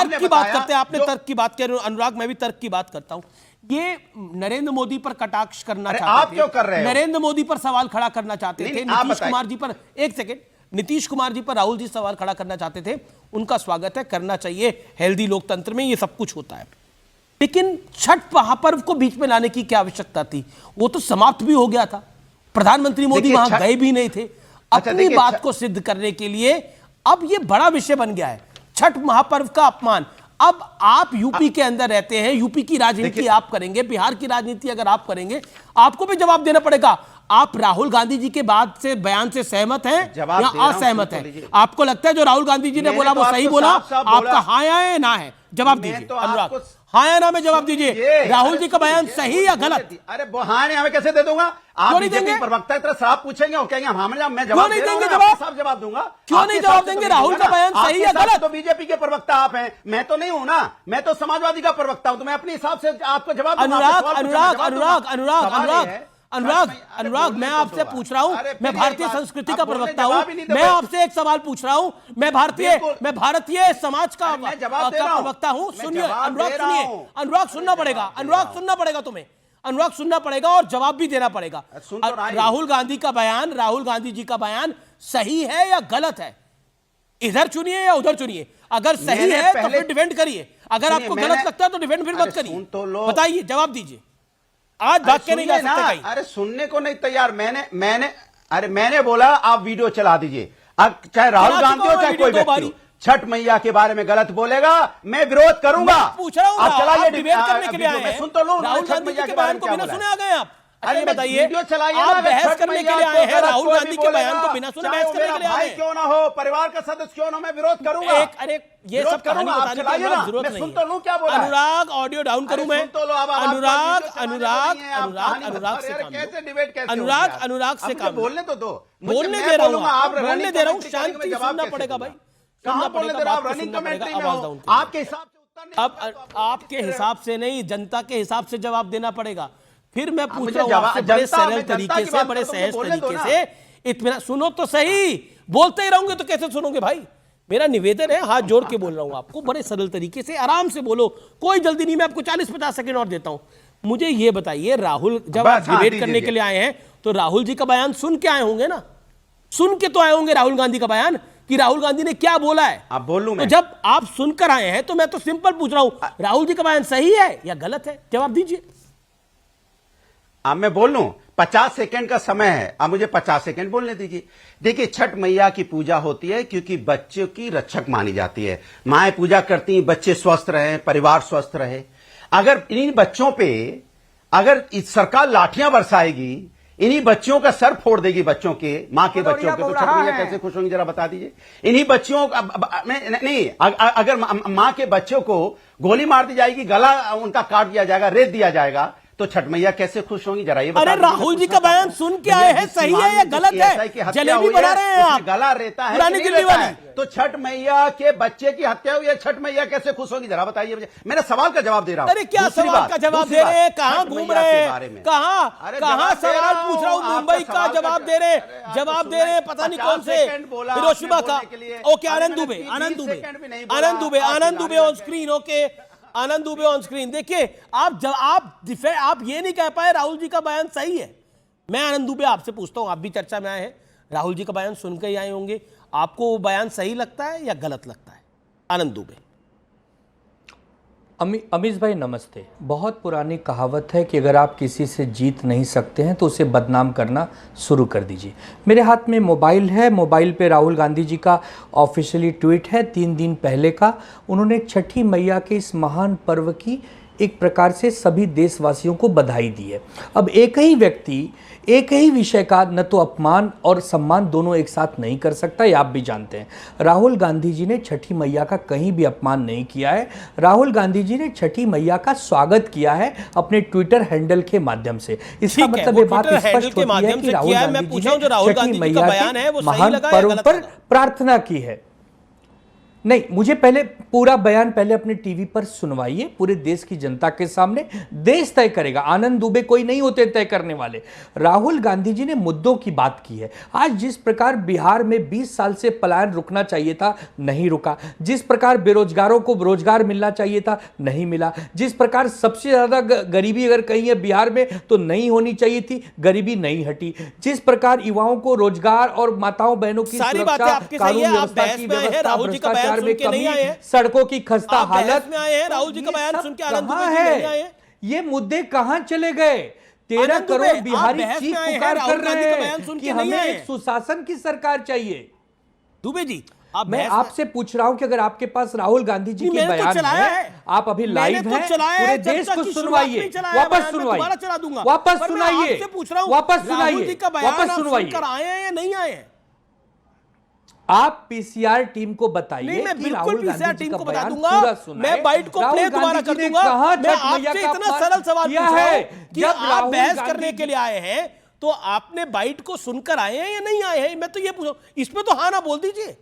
तर्क की बात करते हैं, आपने तर्क की बात की अनुराग, मैं भी तर्क की बात करता हूं। ये नरेंद्र मोदी पर कटाक्ष करना चाहते थे, आप क्यों कर रहे हो? नरेंद्र मोदी पर सवाल खड़ा करना चाहते थे, नीतीश कुमार जी पर, एक सेकेंड, नीतीश कुमार जी पर राहुल जी सवाल खड़ा करना चाहते थे। उनका स्वागत है, करना चाहिए, हेल्दी लोकतंत्र में ये सब कुछ होता है। लेकिन छठ महापर्व को बीच में लाने की क्या आवश्यकता थी? वो तो समाप्त भी हो गया था, प्रधानमंत्री मोदी वहां गए भी नहीं थे। अपनी बात को सिद्ध करने के लिए अब ये बड़ा विषय बन गया है, छठ महापर्व का अपमान। अब आप यूपी के अंदर रहते हैं, यूपी की राजनीति आप करेंगे, बिहार की राजनीति अगर आप करेंगे, आपको भी जवाब देना पड़ेगा। आप राहुल गांधी जी के बाद से बयान से सहमत हैं या असहमत हैं? आपको लगता है जो राहुल गांधी जी ने बोला वो सही बोला? आपका हाँ या ना है? जवाब दीजिए अनुराग, हाँ या ना में जवाब दीजिए। राहुल जी का बयान सही या गलत? अरे हाँ नहीं, हमें कैसे दे दूंगा? आप नहीं देंगे? प्रवक्ता की तरह साहब पूछेंगे और कहेंगे मैं जवाब नहीं देंगे, जवाब दूंगा। क्यों नहीं जवाब देंगे? राहुल का बयान सही या गलत? तो बीजेपी के प्रवक्ता आप हैं, मैं तो नहीं हूं ना, मैं तो समाजवादी का प्रवक्ता हूं, तो मैं अपने हिसाब से आपको जवाब अनुराग, मैं आपसे पूछ रहा हूं, मैं भारतीय संस्कृति का प्रवक्ता हूं, मैं आपसे एक सवाल पूछ रहा हूं, मैं भारतीय समाज का प्रवक्ता हूं। सुनिए अनुराग, सुनिए अनुराग, सुनना पड़ेगा तुम्हें, अनुराग सुनना पड़ेगा और जवाब भी देना पड़ेगा। राहुल गांधी जी का बयान सही है या गलत है? इधर चुनिए या उधर चुनिए। अगर सही है तो फिर डिफेंड करिए, अगर आपको गलत लगता है तो डिफेंड फिर मत करिए। बताइए, जवाब दीजिए। आज भाग के नहीं जा सकते कहीं। अरे सुनने को नहीं तैयार। मैंने बोला आप वीडियो चला दीजिए, चाहे राहुल गांधी हो चाहे कोई व्यक्ति हो, छठ मैया के बारे में गलत बोलेगा मैं विरोध करूंगा। पूछ रहा हूं, आप चलाइए, डिबेट करने के लिए आए हैं। सुन तो लो, राहुल गांधी के बयान को बिना सुने आ गए आप। अरे बताइए, आप बहस करने के लिए आए हैं, राहुल गांधी के बयान को बिना सुने बहस करने के लिए आए हैं। क्यों ना हो, परिवार का सदस्य क्यों ना, मैं विरोद करूंगा। अरे ये सब कहानी बताने की जरूरत नहीं है। तो लूं क्या बोला? अनुराग, ऑडियो डाउन करूं मैं? अनुराग से काम बोलने तो दो, बोलने दे रहा हूं, शांति से सुनना पड़ेगा भाई, सुनना पड़ेगा, आवाज डाउन। आपके हिसाब से अब आपके हिसाब से नहीं, जनता के हिसाब से जवाब देना पड़ेगा। फिर मैं पूछ रहा हूं आपसे बड़े सरल तरीके से, बड़े सहज तरीके से, इत्मीनान, सुनो तो सही। बोलते ही रहोगे तो कैसे सुनोगे भाई? मेरा निवेदन है, हाथ जोड़ के बोल रहा हूं आपको, बड़े सरल तरीके से आराम से बोलो, कोई जल्दी नहीं। मैं आपको 40-50 सेकंड और देता हूं। मुझे ये बताइए, राहुल जब आप डिबेट करने के लिए आए हैं तो राहुल जी का बयान सुन के आए होंगे ना? सुन के तो आए होंगे राहुल गांधी का बयान, कि राहुल गांधी ने क्या बोला है। आप बोलूं तो जब आप सुनकर आए हैं तो मैं तो सिंपल पूछ रहा हूं, राहुल जी का बयान सही है या गलत है? जवाब दीजिए। अब मैं बोल लूं, 50 सेकंड का समय है, अब मुझे 50 सेकंड बोलने दीजिए। देखिए, छठ मैया की पूजा होती है क्योंकि बच्चों की रक्षक मानी जाती है। माएं पूजा करती हैं, बच्चे स्वस्थ रहे, परिवार स्वस्थ रहे। अगर इन बच्चों पे अगर सरकार लाठियां बरसाएगी, इन्हीं बच्चों का सर फोड़ देगी, बच्चों के, मां के बच्चों के, तो छठ मैया कैसे खुश होंगी जरा बता दीजिए। इन्हीं बच्चों नहीं, अगर मां के बच्चों को गोली मार दी जाएगी, गला उनका काट दिया जाएगा, रेत दिया जाएगा, तो छठ मैया कैसे खुश होंगी जरा ये अरे राहुल जी का बयान सुन के आए हैं, सही है या गलत है? जलेबी बना रहे हैं आप, गला रहता है पुरानी दिल्ली वाली। तो छठ मैया के बच्चे की हत्या हुई है, छठ मैया कैसे खुश होगी जरा बताइए मुझे। मैंने सवाल का जवाब दे रहा हूं। अरे क्या सवाल का जवाब दे रहे हैं? कहां घूम रहे हैं? कहां सवाल पूछ रहा हूं, मुंबई का जवाब दे रहे हैं, पता नहीं कौन से हिरोशिमा का। Okay, Anand Dubey on screen. Okay, Anand Dubey on screen. देखिए, आप ये नहीं कह पाए राहुल जी का बयान सही है। मैं आनंद दुबे आपसे पूछता हूं, आप भी चर्चा में आए हैं, राहुल जी का बयान सुनकर ही आए होंगे, आपको वो बयान सही लगता है या गलत लगता है? आनंद दुबे। अमीश भाई नमस्ते। बहुत पुरानी कहावत है कि अगर आप किसी से जीत नहीं सकते हैं तो उसे बदनाम करना शुरू कर दीजिए। मेरे हाथ में मोबाइल है, मोबाइल पे राहुल गांधी जी का ऑफिशियली ट्वीट है 3 दिन पहले का। उन्होंने छठी मैया के इस महान पर्व की एक प्रकार से सभी देशवासियों को बधाई दी है। अब एक ही व्यक्ति एक ही विषय का न तो अपमान और सम्मान दोनों एक साथ नहीं कर सकता, ये आप भी जानते हैं। राहुल गांधी जी ने छठी मैया का कहीं भी अपमान नहीं किया है। राहुल गांधी जी ने छठी मैया का स्वागत किया है अपने ट्विटर हैंडल के माध्यम से। इसका मतलब ये बात स्पष्ट होती है कि राहुल गांधी जी ने छठी मैया के महान पर्व पर प्रार्थना की है। नहीं, मुझे पहले पूरा बयान पहले अपने टीवी पर सुनवाइए, पूरे देश की जनता के सामने। देश तय करेगा, आनंद दुबे कोई नहीं होते तय करने वाले। राहुल गांधी जी ने मुद्दों की बात की है। आज जिस प्रकार बिहार में 20 साल से पलायन रुकना चाहिए था, नहीं रुका। जिस प्रकार बेरोजगारों को रोजगार मिलना चाहिए था, नहीं मिला। जिस प्रकार सबसे ज्यादा गरीबी अगर कहीं है बिहार में तो नहीं होनी चाहिए थी, गरीबी नहीं हटी। जिस प्रकार युवाओं को रोजगार और माताओं बहनों की सारी बातें सुरक्षा, आपकी सही है। कानून आप व्यवस्था बहस की में आए हैं, व्यवस्था, राहुल जी का बयान भ्रष्टाचार सुन में के नहीं आए कमी, हैं। सड़कों की खस्ता आप बहस हालत में आए हैं, राहुल जी का ये बयान सब सुन के आनंद दुबे कहां जी नहीं आए है? हैं। ये मुद्दे कहां चले गए? 13 आनंद दुबे, करोड़ आप बिहारी बहस चीख में आए हैं, पुकार राहुल कर गांधी रहे का बयान सुन हैं के कि नहीं हमें आए एक हैं। सुशासन की सरकार चाहिए। दुबे जी, आप मैं बहस में- आपसे पूछ रहा हूं कि अगर आपके पास राहुल गांधी जी नहीं, के मैंने तो बयान चलाया है, है। आप अभी लाइव मैंने तो हैं, चलाया है, पूरे चर्चा देश को की शुरुआत सुनवाइए, में चलाया है वापस बयान, मैं सुनवाइए, दोबारा चला दूंगा। वापस पर मैं सुनाइए, आपसे पूछ रहा हूं, वापस राहुल सुनाइए, जी का बयान वापस आप सुनवाइए। सुनकर आए हैं या नहीं आए हैं? आप पीसीआर टीम को बताइए नहीं, मैं कि बिल्कुल राहुल पीसीआर गांधी जी टीम का को बता बयान दूंगा। पूरा सुनाए। मैं बाइट को राहुल प्ले दोबारा गांधी कर जी ने दूंगा। कहा मैं छठ मैया आपसे का इतना अपमान सरल सवाल किया पूछ रहा है। हूं कि जब आप राहुल बहस गांधी करने जी- के लिए आए हैं तो आपने बाइट को सुनकर आए हैं या नहीं आए हैं? मैं तो ये पूछ रहा हूं, इसमें तो हाँ ना बोल दीजिए।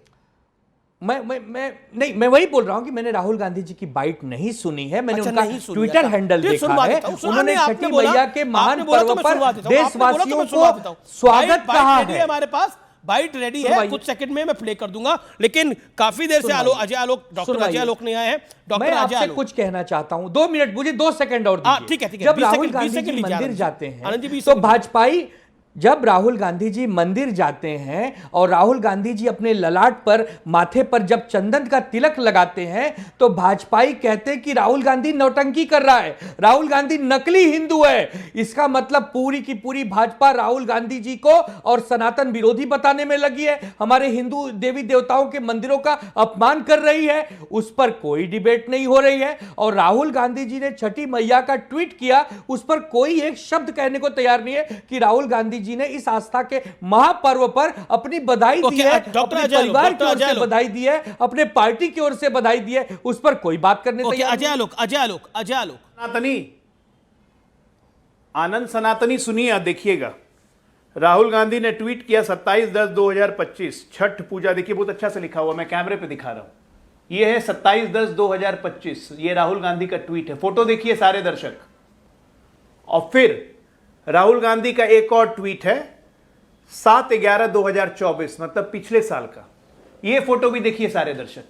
मैं वही बोल रहा हूं कि मैंने राहुल गांधी जी की बाइट नहीं सुनी है। मैंने अच्छा, उनका नहीं सुनी ट्विटर है। हैंडल फिर देखा सुनवा है। देता हूं। उन्होंने आपने छठी बोला- मैया के महान आपने बोला तो पर्व मैं पर सुनवा देता हूं। आपने बोला तो मैं देशवासियों सुनवा देता हूं। को स्वागत बाइट कहा रेडी है। हमारे पास बाइट रेडी है, सुनवाइए। कुछ सेकंड में मैं प्ले कर दूंगा। लेकिन काफी देर से अजय आलोक, डॉक्टर अजय आलोक नहीं आए हैं। डॉक्टर मैं अजय आपसे आलोक, कुछ कहना चाहता हूं, 2 मिनट, मुझे 2 सेकंड और दीजिए। ठीक है, ठीक है, जब 20 राहुल सेकंड, 20 गांधी सेकंड जी लीजिए, मंदिर आनंद जी। जाते आनंद जी, हैं 20 तो सेकंड। भाजपाई, जब राहुल गांधी जी मंदिर जाते हैं और राहुल गांधी जी अपने ललाट पर, माथे पर जब चंदन का तिलक लगाते हैं तो भाजपाई कहते हैं कि राहुल गांधी नौटंकी कर रहा है, राहुल गांधी नकली हिंदू है। इसका मतलब पूरी की पूरी भाजपा राहुल गांधी जी को और सनातन विरोधी बताने में लगी है, हमारे हिंदू देवी देवताओं के मंदिरों का अपमान कर रही है। उस पर कोई डिबेट नहीं हो रही है। और राहुल गांधी जी ने छठी मैया का ट्वीट किया, उस पर कोई एक शब्द कहने को तैयार नहीं है कि राहुल गांधी जी ने इस आस्था के महापर्व पर अपनी बधाई दी है, अपने परिवार की ओर से बधाई दी है, अपने पार्टी की ओर से बधाई दी है, उस पर कोई बात करने तैयार अजय आलोक सनातनी, आनंद सनातनी सुनिए, देखिएगा। राहुल गांधी ने ट्वीट किया 27/10/2025 छठ पूजा। देखिए बहुत अच्छा से लिखा हुआ, मैं कैमरे पे दिखा रहा हूं। ये है 27/10/2025, ये राहुल गांधी का ट्वीट है। फोटो देखिए सारे दर्शक। और फिर राहुल गांधी का एक और ट्वीट है 7/11/2024, मतलब पिछले साल का। ये फोटो भी देखिए सारे दर्शक।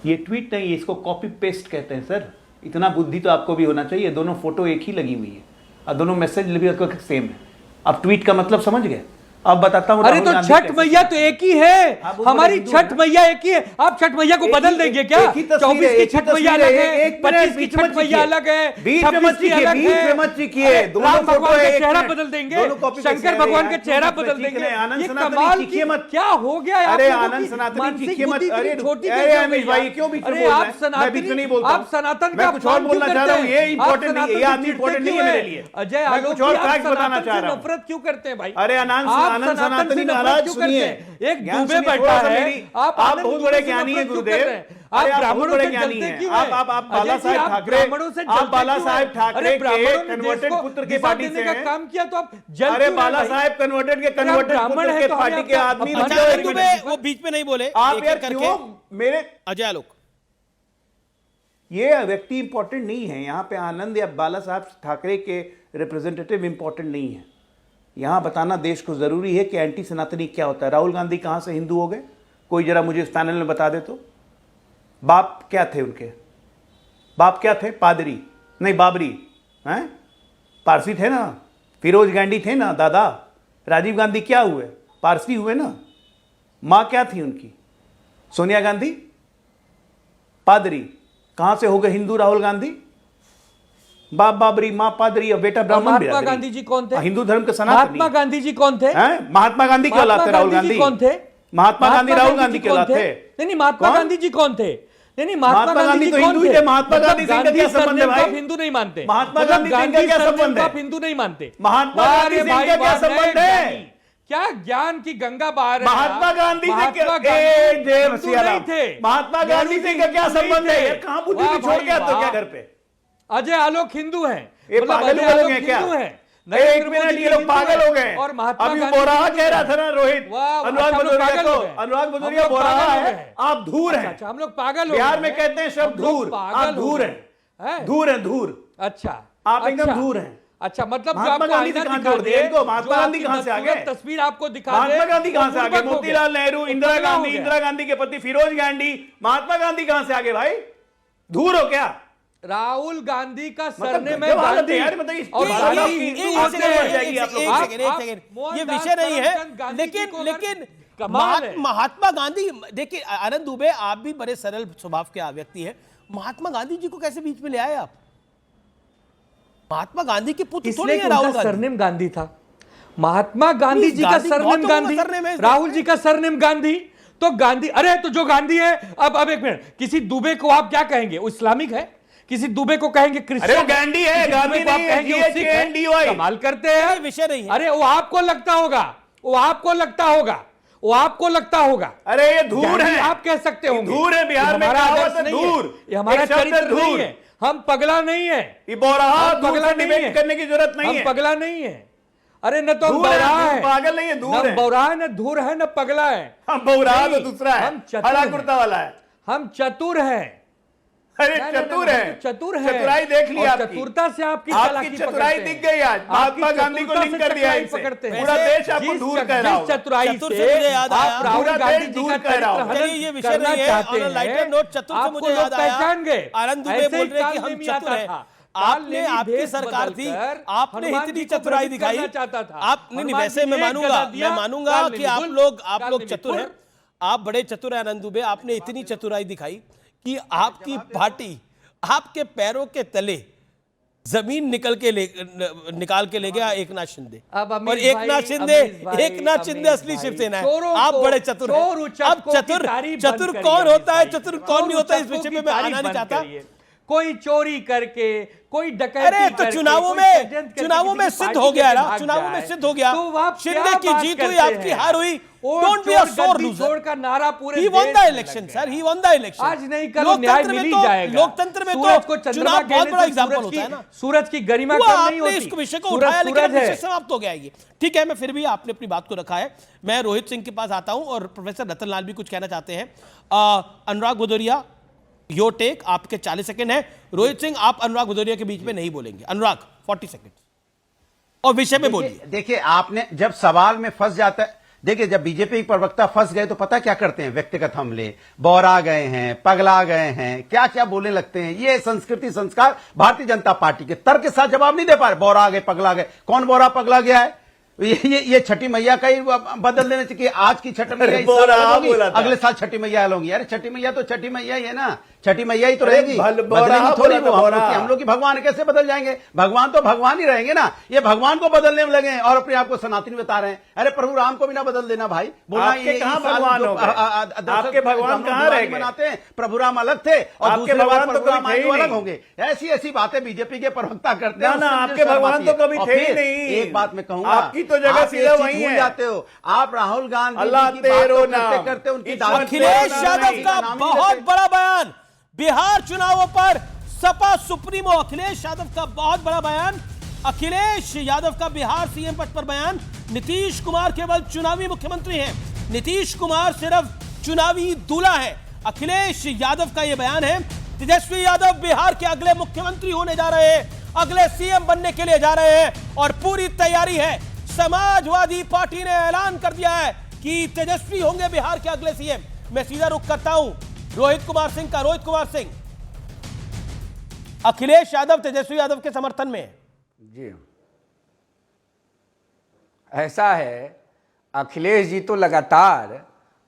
ये ट्वीट नहीं, इसको कॉपी पेस्ट कहते हैं सर। इतना बुद्धि तो आपको भी होना चाहिए। दोनों फोटो एक ही लगी हुई है और दोनों मैसेज भी सेम है। अब ट्वीट का मतलब समझ गए? अब बताता हूं। अरे तो छठ मैया तो एक ही है, हमारी छठ मैया एक ही है। आप छठ मैया को बदल देंगे क्या? 24 की छठ मैया अलग है, 25 की छठ मैया अलग है, 26 की अलग है। राम भगवान का चेहरा बदल देंगे, शंकर भगवान का चेहरा बदल देंगे। ये कमाल की क्या हो गया? अरे आनंद सनातनी चीखिए मत। अरे अरे अमित भाई क्यों बीच में बोल रहे हैं? मैं बीच में नहीं बोलता। आप सनातन मैं कुछ और बोलना चाह रहा हूँ। ये इंपॉर्टेंट नहीं है, ये आदमी इंपॉर्टेंट नहीं है मेरे लिए। अजय मैं आलोक कुछ और जी, आप फैक्ट बताना चाह सनातन रहा से हूँ। नफरत क्यों करते हैं भाई? अरे आनंद सनातनी महाराज सुनिए, एक ज्ञान दुबे सुनिए, बैठा थोड़ा सा है, मेरी- आप आप आनंद बहुत दुबे बड़े से ज्ञानी हैं नफरत क्यों गुरुदेव। कर रहे हैं? अरे आप बहुत ब्राह्मणों बड़े से ज्ञानी जलते हैं। क्यों आप अजय बाला जी, साहेब आप ठाकरे, ब्राह्मणों से आप जलते बाला क्यों साहेब हैं? ठाकरे अरे के ब्राह्मणों ने कन्वर्टेड देश को पुत्र की दिशा पार्टी देने से का हैं। काम किया तो आप जल अरे क्यों बाला रहे हैं साहेब कन्वर्टेड के ब्राह्मण पुत्र है के तो हमें पार्टी के आपका- आदमी अपमान मतलब आनंद दुबे वो बीच में नहीं बोले। आप एक-एक यार करके। क्यों मेरे अजय आलोक, ये व्यक्ति इंपॉर्टेंट नहीं है यहाँ पे। आनंद या बाला साहब ठाकरे के रिप्रेजेंटेटिव इंपॉर्टेंट नहीं है। यहाँ बताना देश को जरूरी है कि एंटी सनातनी क्या होता है। राहुल गांधी कहाँ से हिंदू हो गए? कोई जरा मुझे इस पैनल में बता दे तो। बाप क्या थे उनके? बाप क्या थे? पादरी नहीं, बाबरी हैं? पारसी थे ना। फिरोज गांधी थे ना दादा। राजीव गांधी क्या हुए? पारसी हुए ना। माँ क्या थी उनकी? सोनिया गांधी पादरी। कहां से हो गए हिंदू राहुल गांधी? बाप बाबरी, मां पादरी और बेटा ब्राह्मण। महात्मा गांधी जी कौन थे? हिंदू धर्म के सनातनी। महात्मा गांधी जी कौन थे? महात्मा गांधी के औलाद थे राहुल गांधी। कौन थे? महात्मा गांधी राहुल गांधी के औलाद थे। नहीं, महात्मा गांधी जी कौन थे? नहीं, महात्मा गांधी जी तो कौन हिंदू ही थे। महात्मा गांधी से इनका क्या संबंध है भाई? आप हिंदू नहीं मानते। महात्मा गांधी से इनका क्या संबंध है? आप हिंदू नहीं मानते। महात्मा गांधी से इनका क्या संबंध है? क्या ज्ञान की गंगा बहा रहे हैं? महात्मा गांधी से महात्मा क्या हिंदू नहीं थे। महात्मा गांधी से इनका क्या संबंध है? कहां बुद्धि भी छोड़ के आते हो क्या घर पे? अजय आलोक हिंदू हैं। ये मतलब पागल अजय लोग आलोक हैं क्या? हिंदू हैं। एक मिनट, ये लोग पागल हो गए। और महात्मा अभी गांधी बोराहा जी कह रहा था ना रोहित, वाह, अनुराग हम लोग भदौरिया पागल को, हो गए। अनुराग हम भदौरिया लोग बोराहा पागल हो है, गए। आप धूर हैं। अच्छा, हम लोग पागल हो बिहार गए में कहते हैं शब्द हम लोग धूर, पागल आप हो धूर गए। हैं, धूर हैं, धूर। अच्छा, आप एकदम अच्छा, धूर हैं। अच्छा, मतलब जो महात्मा आपको गांधी से आईना कहां दिखा जोड़ दे, दिया इनको? महात्मा जो गांधी आपकी कहां से आ बदसूरत गए? तस्वीर आपको दिखा दे, महात्मा गांधी कहां से आ गए? बुड़बक हो मोतीलाल गया। नेहरू, वो इंदिरा पगला हो गांधी, गया। इंदिरा गांधी के पति फिरोज गांधी, महात्मा गांधी कहां से आ गए भाई? धूर हो क्या? राहुल गांधी का मतलब सरनेम है गजब हालत है गांधी यार, मतलब इस- और एक- गांधी एक- हिंदू एक- होते एक- हैं। एक- जाएगी आप लोग। एक सेकंड, आप ये मोहनदास विषय नहीं है, करमचंद गांधी जी लेकिन को लेकिन कमाल है। महात्मा गांधी, देखिए आनंद दुबे, आप भी बड़े सरल स्वभाव के व्यक्ति हैं, महात्मा गांधी जी को कैसे बीच में ले आए आप? महात्मा गांधी के पुत्र थोड़ी इसलिए है राहुल गांधी। सरनेम गांधी था। महात्मा गांधी जी का गांधी बहुत सरनेम लोगों का गांधी, सरनेम है इस राहुल देश जी का सरनेम गांधी, तो गांधी, अरे तो जो गांधी है, अब एक मिनट, किसी दुबे को आप क्या कहेंगे? वो इस्लामिक है? किसी दुबे को कहेंगे क्रिश्चियन? अरे वो गांधी है, किसी गांधी दुबे को आप नहीं है, कहेंगे वो सिख है? GHANDY। कमाल करते हैं। ये विषय नहीं है। अरे वो आपको लगता होगा, वो आपको लगता होगा, वो आपको लगता होगा। अरे ये धूर गांधी है, आप कह सकते होंगे। धूर है, बिहार ये में हमारा कहावत आदर्श है, नहीं है। धूर। ये हमारा एक शब्द है, चरित्र नहीं धूर। है। हम पगला नहीं है, ये बोराहा, हम धूर पगला से नहीं डिबेट है। करने की जरूरत नहीं हम है। पगला नहीं है। अरे न तो हम धूर है, बौराहा धूर है, पागल नहीं है, धूर न है। बौराहा है, न धूर है, न पगला है। हम बोराहा तो नहीं, दूसरा है, हम चतुर हरा हैं। कुर्ता वाला है। हम चतुर हैं। अरे नहीं, नहीं, चतुर नहीं, है, हम तो चतुर है। चतुराई देख ली और आपकी। चतुरता से आपकी आपकी चालाकी चतुराई पकड़ते दिख हैं। गई आज, आपकी महात्मा गांधी को चतुरता लिंक से कर दिया चतुराई इनसे। पकड़ते हैं। पूरा देश आपको जिस धूर कह रहा होगा। चतुराई चतुर से से मुझे याद आया, आप राहुल पूरा गांधी देश जी धूर का कह रहा चरित्र होगा। हनन चलिए, ये विषय करना नहीं है। चाहते On a lighter हैं, note, चतुर से आपको मुझे लोग याद आया, पहचान गए। आनंद दुबे ऐसे बोल ही रहे हैं कि काल हम नेमी चतुर आता हैं। था। आपने, काल नेमी आपकी भेष सरकार थी, बदलकर आपने हनुमान इतनी जी को चतुराई भ्रमित दिखाई। करना चाहता था। आप नहीं, हनुमान वैसे जी मैं ने एक मानूंगा, गदा दिया, मैं मानूंगा काल कि नेमी आप गुल, लोग काल नेमी चतुर फुर। हैं, आप बड़े चतुर हैं आनंद दुबे। आपने इतनी चतुराई दिखाई कि आपकी पार्टी आपके पैरों के तले जमीन निकाल के ले गया एकनाथ शिंदे। अब अमीर और एकनाथ शिंदे असली शिवसेना है। आप बड़े चतुर हैं। अब चतुर कौन होता है, चतुर कौन नहीं होता, इस विषय में मैं आना नहीं चाहता। कोई चोरी करके, कोई डकैती अरे तो करके, चुनावों कोई में षड्यंत्र करके किसी सिद्ध पार्टी हो गया के ना, भाग चुनावों में जाए, सिद्ध हो गया। तो आप शिंदे क्या की बात जीत हुई, करते आपकी हैं? हार हुई। वोट डोंट बी अ चोर, सोर गद्दी लूजर। चोर का नारा पूरे He देश won the में election, लग sir. गया। He won the election. आज नहीं कल न्याय मिल ही जाएगा। लोकतंत्र में सूरज तो को चंद्रमा चुनाव बहुत कहने बड़ा से एग्जाम्पल होता है ना। सूरज की गरिमा हुआ, कम नहीं आपने होती। इस विषय को सूरज उठाया, लेकिन अब सूरज विषय है। समाप्त हो गया ये। ठीक है, मैं फिर भी आपने अपनी बात को रखा है। मैं रोहित सिंह के पास आता हूं और प्रोफेसर रतनलाल भी कुछ कहना चाहते हैं। अनुराग भदौरिया, योर टेक, आपके 40 सेकंड है। रोहित सिंह, आप अनुराग भदौरिया के बीच में नहीं बोलेंगे। अनुराग 40 सेकंड और विषय में बोलिए। देखिए, आपने जब सवाल में फंस जाता है, देखिए जब बीजेपी प्रवक्ता फंस गए तो पता क्या करते हैं? व्यक्तिगत हमले, बौरा गए हैं, पगला गए हैं, क्या क्या बोलने लगते हैं। ये संस्कृति संस्कार भारतीय जनता पार्टी के तर्क के साथ जवाब नहीं दे पा रहे। बौरा गए, पगला गए, कौन बौरा पगला गया है? ये छठी मैया का ही बदल देना चाहिए। आज की छठी मैया इस साल अलग होगी, अगले साल छठी मैया अलग होगी। अरे छठी मैया तो छठी मैया ही है ना, छठी मैया ही तो रहेगी, बदलेंगी थोड़ी वो। हम लोग की भगवान कैसे बदल जाएंगे? भगवान तो भगवान ही रहेंगे ना। ये भगवान को बदलने में लगे हैं और अपने आप को सनातनी बता रहे हैं। अरे प्रभु राम को भी ना बदल देना भाई। बोला ये कहां भगवान हो गए? आपके भगवान कहां रह गए? मनाते हैं प्रभु राम अलग थे और आपके दूसरे भगवान तो प्रभु राम कभी थे ही अलग नहीं। होंगे। ऐसी ऐसी बातें बीजेपी के प्रवक्ता करते हैं। ना, उससे आपके मुझे शर्म भगवान आती तो है। कभी और थे ही फिर नहीं। एक बात मैं कहूंगा, आपकी तो जगह आप एक सीधा चीज वही भूल है। जाते हो। आप राहुल गांधी अल्लाह जी की बात तेरो करते नाम। करते उनकी इस दावत अखिलेश को यादव का नाम ही बहुत लेते। बड़ा बयान। बिहार चुनावों पर सपा सुप्रीमो अखिलेश यादव का बहुत बड़ा बयान। अखिलेश यादव का बिहार सीएम पद पर बयान। नीतीश कुमार केवल चुनावी मुख्यमंत्री हैं, नीतीश कुमार सिर्फ चुनावी दूल्हा है। अखिलेश यादव का यह बयान है। तेजस्वी यादव बिहार के अगले मुख्यमंत्री होने जा रहे हैं, अगले सीएम बनने के लिए जा रहे हैं और पूरी तैयारी है। समाजवादी पार्टी ने ऐलान कर दिया है कि तेजस्वी होंगे बिहार के अगले सीएम। मैं सीधा रुख करता हूं रोहित कुमार सिंह का। रोहित कुमार सिंह, अखिलेश यादव तेजस्वी यादव के समर्थन में है। जी, ऐसा है, अखिलेश जी तो लगातार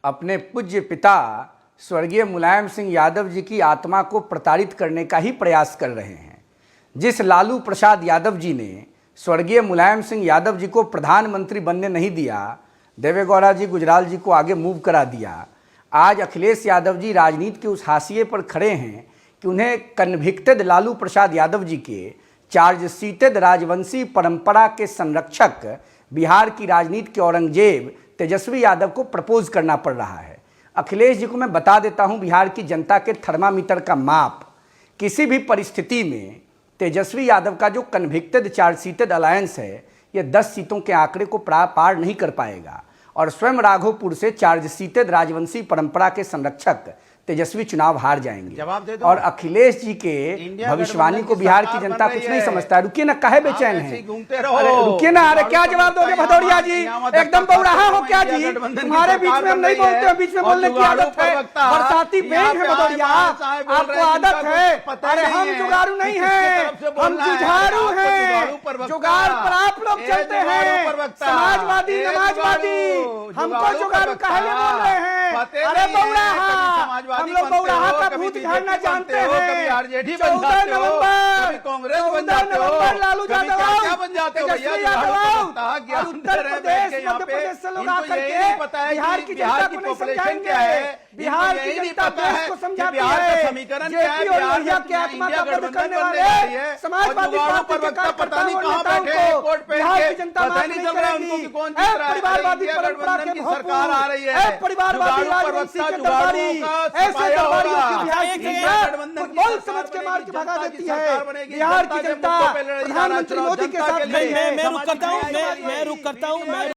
अपने पूज्य पिता स्वर्गीय मुलायम सिंह यादव जी की आत्मा को प्रताड़ित करने का ही प्रयास कर रहे हैं। जिस लालू प्रसाद यादव जी ने स्वर्गीय मुलायम सिंह यादव जी को प्रधानमंत्री बनने नहीं दिया, देवेगौड़ा जी गुजराल जी को आगे मूव करा दिया, आज अखिलेश यादव जी राजनीति के उस हाशिए पर खड़े हैं कि उन्हें कन्विक्टेड लालू प्रसाद यादव जी के चार्जशीटेड राजवंशी परंपरा के संरक्षक, बिहार की राजनीति के औरंगजेब तेजस्वी यादव को प्रपोज करना पड़ रहा है। अखिलेश जी को मैं बता देता हूं, बिहार की जनता के थर्मामीटर का माप, किसी भी परिस्थिति में तेजस्वी यादव का जो कन्विक्टेड 4 सीटेड अलायंस है ये 10 सीटों के आंकड़े को पार नहीं कर पाएगा और स्वयं राघोपुर से 4 सीटेड राजवंशी परंपरा के संरक्षक तेजस्वी चुनाव हार जाएंगे। जवाब दे दो। और अखिलेश जी के भविष्यवाणी को बिहार की जनता कुछ नहीं समझता है। रुकिए ना, काहे बेचैन है? अरे रुकिए ना, अरे क्या जवाब दोगे भदौरिया जी? एकदम बौराहा हो क्या जी? तुम्हारे बीच में हम नहीं बोलते हैं, बीच में बोलने की आदत है। बरसाती बेग है भदौरिया, आपको आदत है। अरे हम जुगाड़ू नहीं है, हम जुझारू हैं। जुगाड़ पर आप लोग चलते हैं, समाजवादी नमाजवादी, हमको जुगाड़ू काहे बोल रहे हैं? अरे बौराहा, हम लोग बौराहा का भूत झाड़ना जानते हैं। 14 नवंबर लालू यादव तेजस्वी यादव और उत्तर प्रदेश मध्य प्रदेश से लोग आकर के बिहार की जनता को नहीं समझाएंगे। बिहार की जनता देश को समझाती है। जेपी और लोहिया के आत्मा का वध करने वाले समाजवादी पार्टी के कार्यकर्ताओं और नेताओं को बिहार की जनता माफ नहीं करेगी। परिवारवादी परंपरा के भोंपू, परिवारवादी राजवंशी के दरबारी, ऐसे दरबारियों की बिहार की जनता फुटबॉल समझ के मार के भगा देती है। बिहार की जनता प्रधानमंत्री मोदी के साथ मैं रुक करता हूं।